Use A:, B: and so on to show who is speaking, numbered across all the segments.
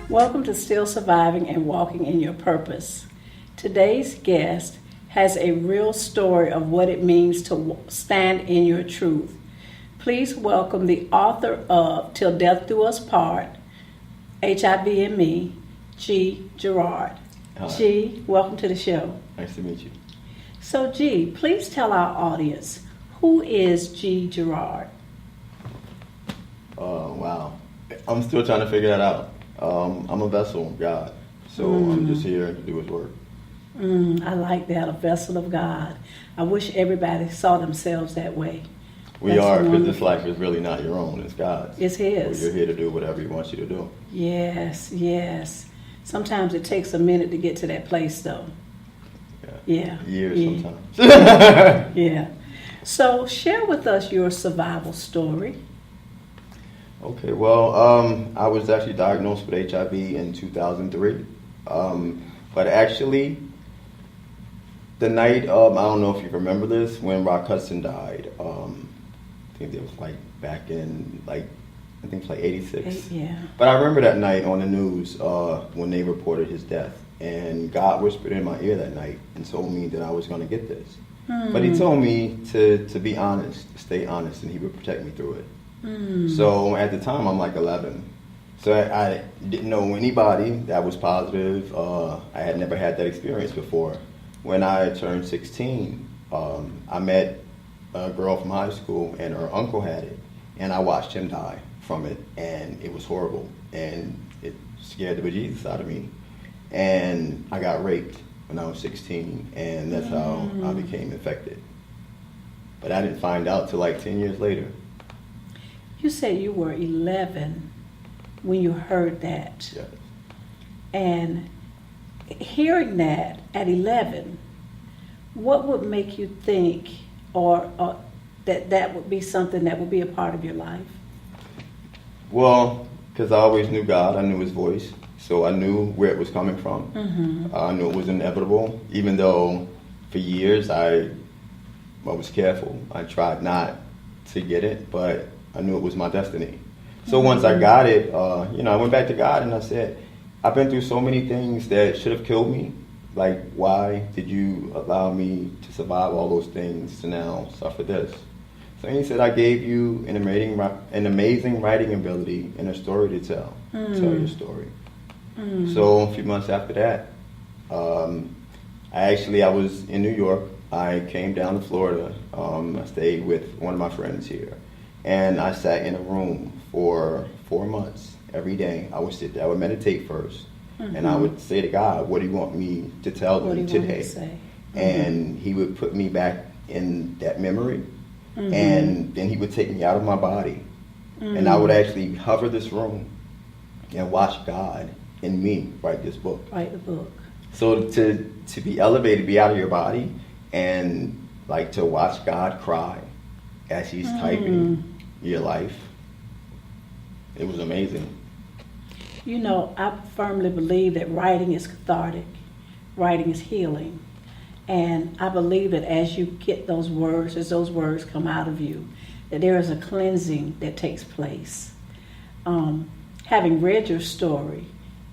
A: Welcome to Still Surviving and Walking in Your Purpose. Today's guest has a real story of what it means to stand in your truth. Please welcome the author of Till Death Do Us Part, HIV and Me, G. Girard.
B: Hi.
A: G, welcome to the show.
B: Nice to meet you.
A: So G, please tell our audience, who is G. Girard?
B: Wow. I'm still trying to figure that out. I'm a vessel of God, so I'm just here to do His work.
A: I like that, a vessel of God. I wish everybody saw themselves that way.
B: We are, because this life is really not your own, it's God's.
A: It's His.
B: So you're here to do whatever He wants you to do.
A: Yes, yes. Sometimes it takes a minute to get to that place, though. Yeah.
B: Years sometimes.
A: Yeah. So share with us your survival story.
B: Okay, well, I was actually diagnosed with HIV in 2003. But actually, the night of, I don't know if you remember this, when Rock Hudson died, I think it was like back in I think it was like 86.
A: Yeah.
B: But I remember that night on the news when they reported his death. And God whispered in my ear that night and told me that I was going to get this. But He told me to be honest, stay honest, and He would protect me through it. So at the time, I'm like 11. So I didn't know anybody that was positive. I had never had that experience before. When I turned 16, I met a girl from high school, and her uncle had it. And I watched him die from it, and it was horrible. And it scared the bejesus out of me. And I got raped when I was 16, and that's how I became infected. But I didn't find out till like 10 years later.
A: You said you were 11 when you heard that.
B: Yes.
A: And hearing that at 11, what would make you think or that would be something that would be a part of your life?
B: Well, because I always knew God, I knew His voice, so I knew where it was coming from. I knew it was inevitable, even though for years I was careful. I tried not to get it, but I knew it was my destiny. So once I got it, I went back to God and I said, I've been through so many things that should have killed me. Like, why did you allow me to survive all those things to now suffer this? So He said, I gave you an amazing writing ability and a story to tell. Tell your story. So a few months after that, I was in New York. I came down to Florida. I stayed with one of my friends here. And I sat in a room for 4 months. Every day I would sit there. I would meditate first. And I would say to God, what do you want me to tell them today? And He would put me back in that memory. And then He would take me out of my body. And I would actually hover this room and watch God in me write this book.
A: Write the book.
B: So to be elevated, be out of your body, and like to watch God cry as He's typing your life. It was amazing.
A: You know, I firmly believe that writing is cathartic. Writing is healing. And I believe that as you get those words, as those words come out of you, that there is a cleansing that takes place. Having read your story,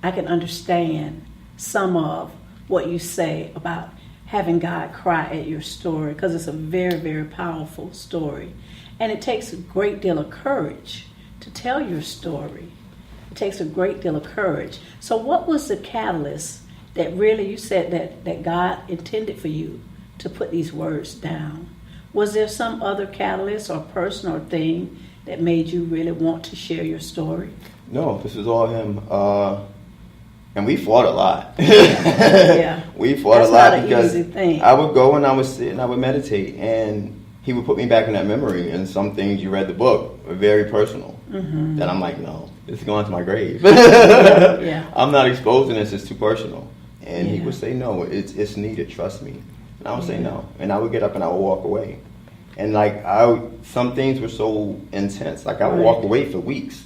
A: I can understand some of what you say about having God cry at your story, because it's a very, very powerful story. And it takes a great deal of courage to tell your story. It takes a great deal of courage. So what was the catalyst that really, you said that God intended for you to put these words down? Was there some other catalyst or person or thing that made you really want to share your story?
B: No, this was all him. And we fought a lot.
A: Yeah.
B: We fought
A: That's
B: a lot
A: not an
B: because
A: easy thing.
B: I would go and I would sit and I would meditate, and he would put me back in that memory. And some things you read the book are very personal.
A: Mm-hmm.
B: That I'm like, no, this is going to my grave.
A: Yeah.
B: I'm not exposing this. It's too personal. And he
A: Yeah.
B: would say, no, it's needed. Trust me. And I would say
A: Yeah.
B: no. And I would get up and I would walk away. And like some things were so intense. Like I would walk away for weeks.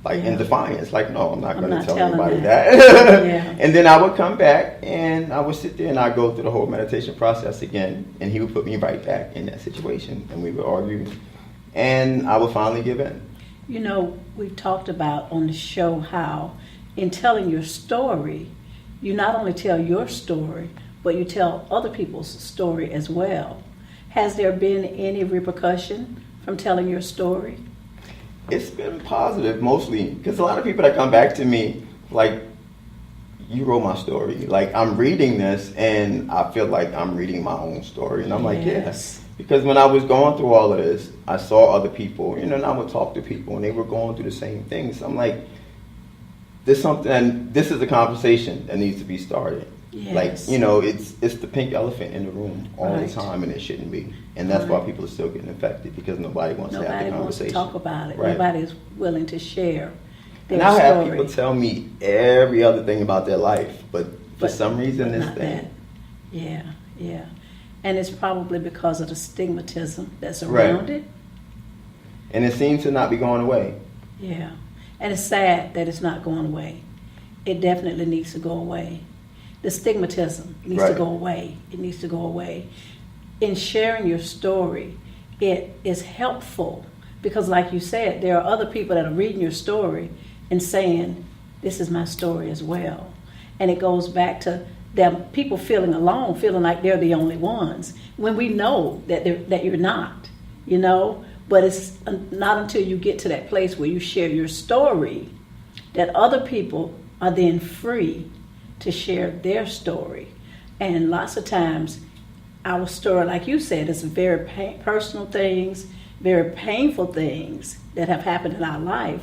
B: Like in defiance, like, no, I'm not going to tell anybody that.
A: Yeah.
B: And then I would come back and I would sit there and I'd go through the whole meditation process again. And he would put me right back in that situation. And we would argue. And I would finally give in.
A: You know, we've talked about on the show how in telling your story, you not only tell your story, but you tell other people's story as well. Has there been any repercussion from telling your story?
B: It's been positive mostly because a lot of people that come back to me, like, you wrote my story. Like, I'm reading this and I feel like I'm reading my own story. And I'm like, yes. Because when I was going through all of this, I saw other people, and I would talk to people and they were going through the same things. I'm like, this is a conversation that needs to be started.
A: Yes.
B: Like, it's the pink elephant in the room all the time, and it shouldn't be. And that's why people are still getting infected, because nobody wants to have the conversation.
A: Nobody wants to talk about it.
B: Right.
A: Nobody's willing to share their
B: and I
A: story.
B: have people tell me every other thing about their life, but for some reason this
A: not
B: thing.
A: That. Yeah. And it's probably because of the stigmatism that's around it.
B: And it seems to not be going away.
A: Yeah. And it's sad that it's not going away. It definitely needs to go away. The stigmatism needs to go away. It needs to go away. In sharing your story, it is helpful because, like you said, there are other people that are reading your story and saying, this is my story as well. And it goes back to them people feeling alone, feeling like they're the only ones, when we know that you're not, But it's not until you get to that place where you share your story that other people are then free to share their story. And lots of times our story, like you said, is very personal things, very painful things that have happened in our life,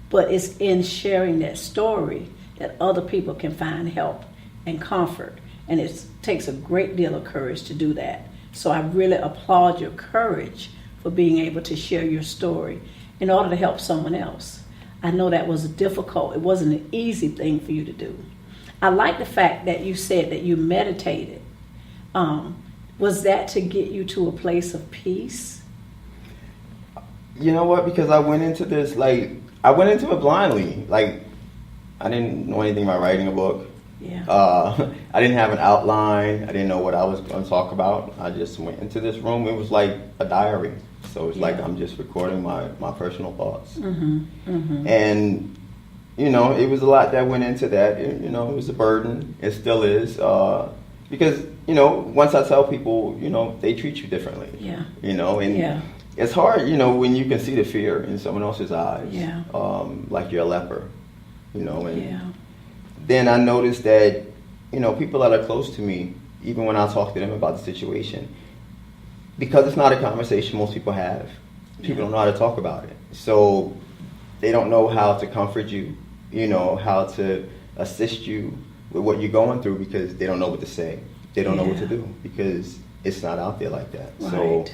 A: but it's in sharing that story that other people can find help and comfort. And it takes a great deal of courage to do that. So I really applaud your courage for being able to share your story in order to help someone else. I know that was difficult. It wasn't an easy thing for you to do. I like the fact that you said that you meditated. Was that to get you to a place of peace?
B: You know what? Because I went into this, I went into it blindly. Like, I didn't know anything about writing a book.
A: Yeah.
B: I didn't have an outline. I didn't know what I was going to talk about. I just went into this room. It was like a diary. So it's like I'm just recording my personal thoughts.
A: Mm-hmm. Mm-hmm.
B: And, it was a lot that went into that. It was a burden. It still is. Because, once I tell people, they treat you differently.
A: Yeah.
B: And it's hard, when you can see the fear in someone else's eyes.
A: Yeah.
B: Like you're a leper, and then I noticed that, people that are close to me, even when I talk to them about the situation, because it's not a conversation most people have, people don't know how to talk about it. So they don't know how to comfort you, how to assist you with what you're going through, because they don't know what to say. They don't know what to do because it's not out there like that.
A: Right.
B: So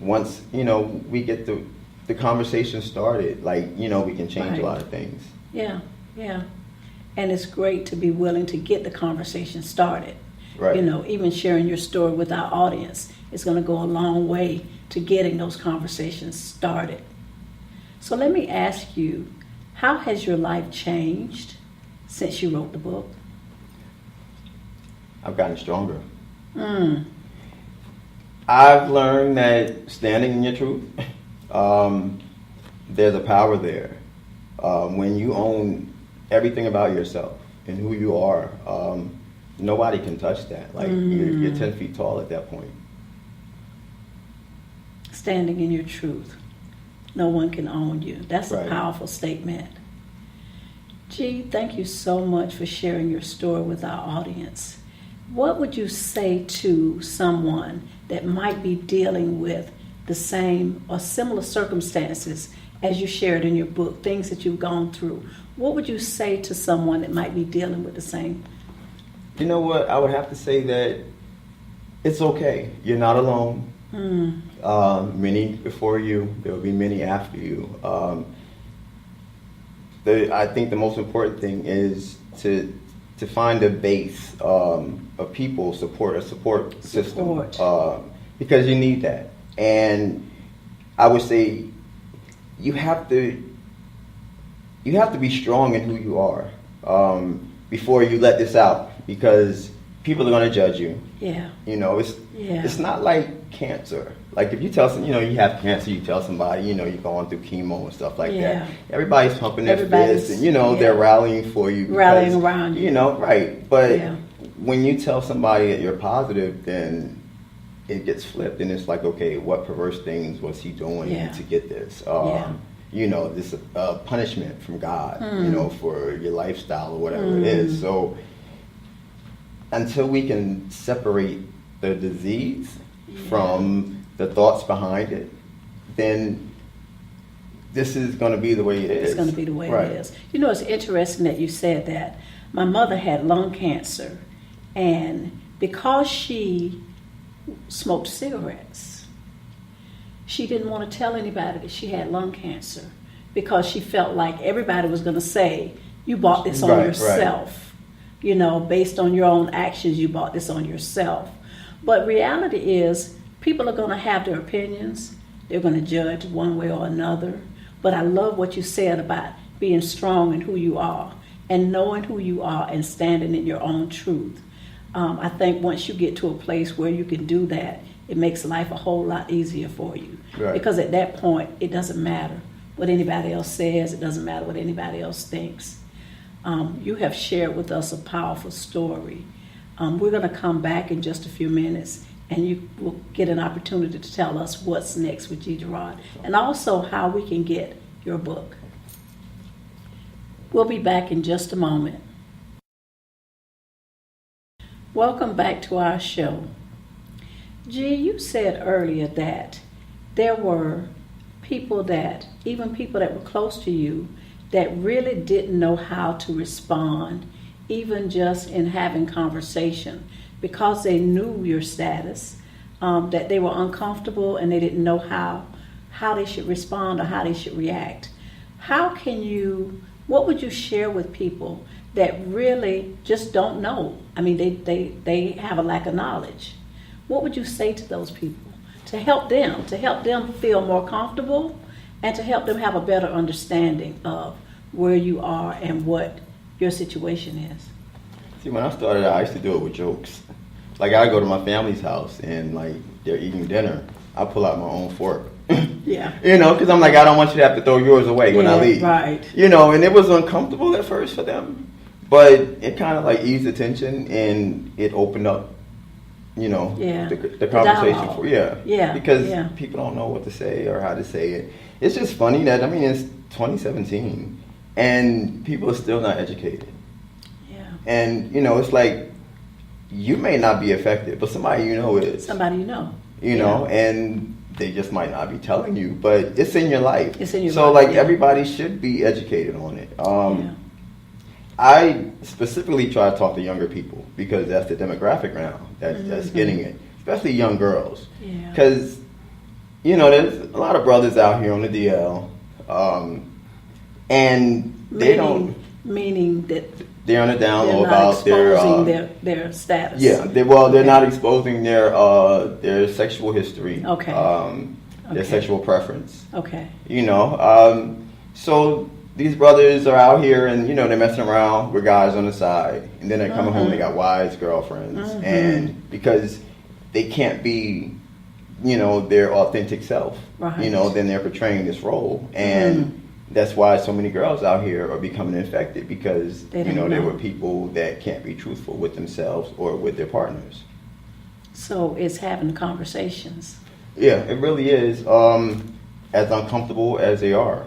B: once, we get the conversation started, we can change a lot of things.
A: Yeah. And it's great to be willing to get the conversation started.
B: Right.
A: Even sharing your story with our audience is going to go a long way to getting those conversations started. So let me ask you, how has your life changed since you wrote the book?
B: I've gotten stronger. I've learned that standing in your truth, there's a power there. When you own everything about yourself and who you are, nobody can touch that. You're 10 feet tall at that point.
A: standing in your truth. No one can own you. That's a
B: Right.
A: powerful statement. G, thank you so much for sharing your story with our audience. What would you say to someone that might be dealing with the same or similar circumstances as you shared in your book, things that you've gone through? What would you say to someone that might be dealing with the same?
B: You know what? I would have to say that it's okay. You're not alone. Many before you, there will be many after you. I think the most important thing is to find a base of people, a support system, because you need that. And I would say you have to be strong in who you are before you let this out, because people are going to judge you.
A: Yeah.
B: You know, it's not like cancer. Like if you tell some, you have cancer, you tell somebody, you're going through chemo and stuff like that. Everybody's pumping their fists and, they're rallying for you.
A: Rallying around you.
B: Right. But when you tell somebody that you're positive, then it gets flipped and it's like, okay, what perverse things was he doing to get this? This punishment from God, for your lifestyle or whatever it is. So until we can separate the disease from the thoughts behind it, then this is going to be the way it is.
A: It's going to be the way it is. It's interesting that you said that. My mother had lung cancer, and because she smoked cigarettes, she didn't want to tell anybody that she had lung cancer, because she felt like everybody was going to say, you bought this on yourself. Based on your own actions, you bought this on yourself. But reality is, people are going to have their opinions. They're going to judge one way or another. But I love what you said about being strong in who you are and knowing who you are and standing in your own truth. I think once you get to a place where you can do that, it makes life a whole lot easier for you.
B: Right. Because
A: at that point, it doesn't matter what anybody else says. It doesn't matter what anybody else thinks. You have shared with us a powerful story. We're going to come back in just a few minutes, and you will get an opportunity to tell us what's next with Girard, and also how we can get your book. We'll be back in just a moment. Welcome back to our show. G, you said earlier that there were people that were close to you, that really didn't know how to respond, even just in having conversation, because they knew your status, that they were uncomfortable and they didn't know how they should respond or how they should react. What would you share with people that really just don't know? I mean, they have a lack of knowledge. What would you say to those people to help them feel more comfortable and to help them have a better understanding of where you are and what your situation is?
B: See, when I started out, I used to do it with jokes. Like, I go to my family's house and, like, they're eating dinner. I pull out my own fork.
A: Yeah.
B: Because I'm like, I don't want you to have to throw yours away when I leave.
A: Right.
B: And it was uncomfortable at first for them. But it kind of, like, eased the tension and it opened up, the conversation. Because people don't know what to say or how to say it. It's just funny that, it's 2017 and people are still not educated.
A: Yeah.
B: And, it's like, you may not be affected, but somebody is.
A: Somebody you know.
B: And they just might not be telling you, but it's in your life.
A: It's in your life.
B: So, like, everybody should be educated on it. I specifically try to talk to younger people because that's the demographic now that's getting it, especially young girls.
A: Yeah.
B: Because, there's a lot of brothers out here on the DL, and they don't...
A: Meaning that...
B: They're on the down low
A: about their status.
B: Yeah, they're not exposing their sexual history.
A: Okay.
B: Their sexual preference.
A: Okay.
B: So these brothers are out here and they're messing around with guys on the side, and then they're coming home. They got wives, girlfriends, and because they can't be, their authentic self,
A: right.
B: Then they're portraying this role and. That's why so many girls out here are becoming infected because, there were people that can't be truthful with themselves or with their partners.
A: So it's having conversations.
B: Yeah, it really is. As uncomfortable as they are.